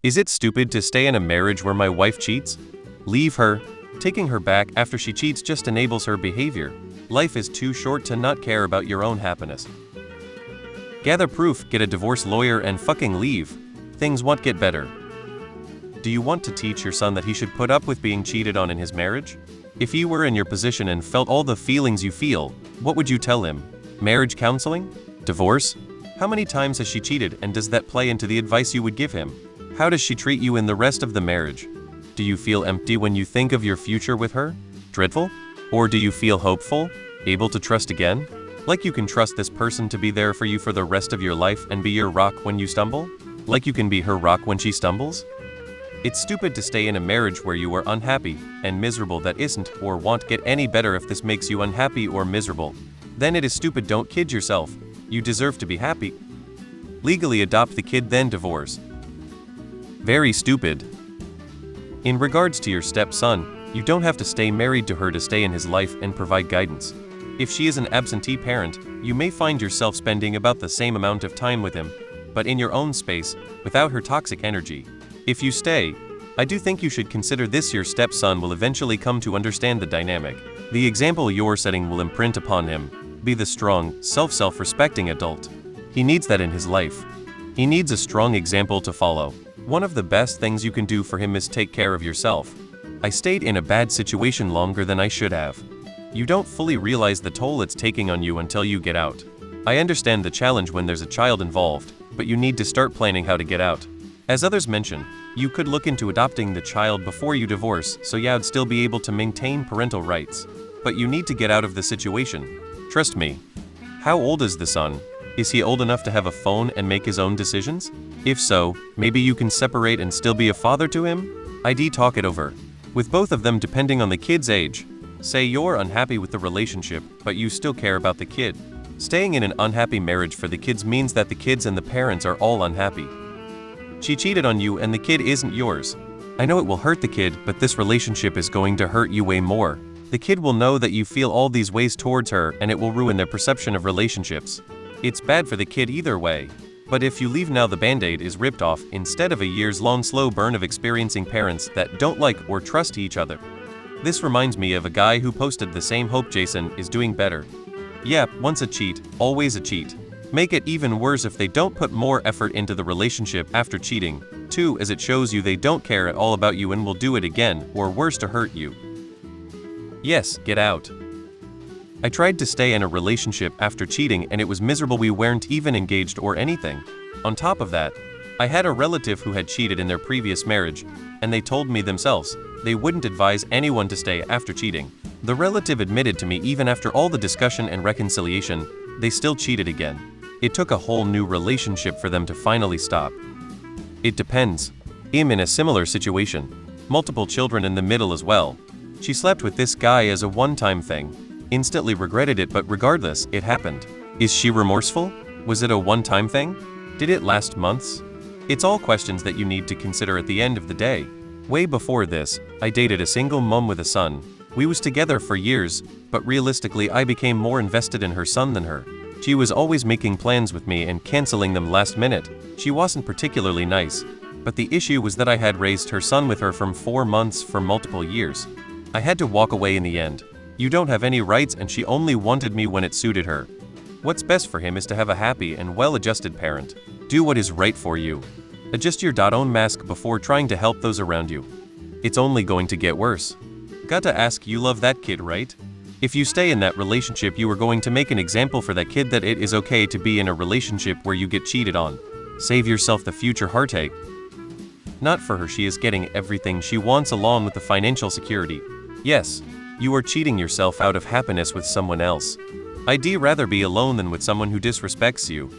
Is it stupid to stay in a marriage where my wife cheats? Leave her. Taking her back after she cheats just enables her behavior. Life is too short to not care about your own happiness. Gather proof, get a divorce lawyer, and fucking leave. Things won't get better. Do you want to teach your son that he should put up with being cheated on in his marriage? If he were in your position and felt all the feelings you feel, what would you tell him? Marriage counseling? Divorce? How many times has she cheated, and does that play into the advice you would give him? How does she treat you in the rest of the marriage? Do you feel empty when you think of your future with her? Dreadful? Or do you feel hopeful? Able to trust again? Like you can trust this person to be there for you for the rest of your life and be your rock when you stumble? Like you can be her rock when she stumbles? It's stupid to stay in a marriage where you are unhappy and miserable that isn't or won't get any better if this makes you unhappy or miserable. Then it is stupid. Don't kid yourself. You deserve to be happy. Legally adopt the kid, then divorce. Very stupid. In regards to your stepson, you don't have to stay married to her to stay in his life and provide guidance. If she is an absentee parent, you may find yourself spending about the same amount of time with him, but in your own space, without her toxic energy. If you stay, I do think you should consider this. Your stepson will eventually come to understand the dynamic. The example you're setting will imprint upon him. Be the strong, self-respecting adult. He needs that in his life. He needs a strong example to follow. One of the best things you can do for him is take care of yourself. I stayed in a bad situation longer than I should have. You don't fully realize the toll it's taking on you until you get out. I understand the challenge when there's a child involved, but you need to start planning how to get out. As others mention, you could look into adopting the child before you divorce, so you'd still be able to maintain parental rights. But you need to get out of the situation. Trust me. How old is the son? Is he old enough to have a phone and make his own decisions? If so, maybe you can separate and still be a father to him? I'd talk it over. With both of them depending on the kid's age. Say you're unhappy with the relationship, but you still care about the kid. Staying in an unhappy marriage for the kids means that the kids and the parents are all unhappy. She cheated on you and the kid isn't yours. I know it will hurt the kid, but this relationship is going to hurt you way more. The kid will know that you feel all these ways towards her, and it will ruin their perception of relationships. It's bad for the kid either way. But if you leave now, the band-aid is ripped off instead of a years-long slow burn of experiencing parents that don't like or trust each other. This reminds me of a guy who posted the same. Hope Jason is doing better. Yep, once a cheat, always a cheat. Make it even worse if they don't put more effort into the relationship after cheating. 2, as it shows you they don't care at all about you and will do it again, or worse, to hurt you. Yes, get out. I tried to stay in a relationship after cheating and it was miserable. We weren't even engaged or anything. On top of that, I had a relative who had cheated in their previous marriage, and they told me themselves they wouldn't advise anyone to stay after cheating. The relative admitted to me even after all the discussion and reconciliation, they still cheated again. It took a whole new relationship for them to finally stop. It depends. I'm in a similar situation. Multiple children in the middle as well. She slept with this guy as a one-time thing. Instantly regretted it, but regardless, it happened. Is she remorseful? Was it a one-time thing? Did it last months? It's all questions that you need to consider at the end of the day. Way before this, I dated a single mom with a son. We was together for years, but realistically I became more invested in her son than her. She was always making plans with me and canceling them last minute. She wasn't particularly nice, but the issue was that I had raised her son with her from 4 months for multiple years. I had to walk away in the end. You don't have any rights, and she only wanted me when it suited her. What's best for him is to have a happy and well-adjusted parent. Do what is right for you. Adjust your own mask before trying to help those around you. It's only going to get worse. Gotta ask, you love that kid, right? If you stay in that relationship, you are going to make an example for that kid that it is okay to be in a relationship where you get cheated on. Save yourself the future heartache. Not for her, she is getting everything she wants along with the financial security. Yes, you are cheating yourself out of happiness with someone else. I'd rather be alone than with someone who disrespects you.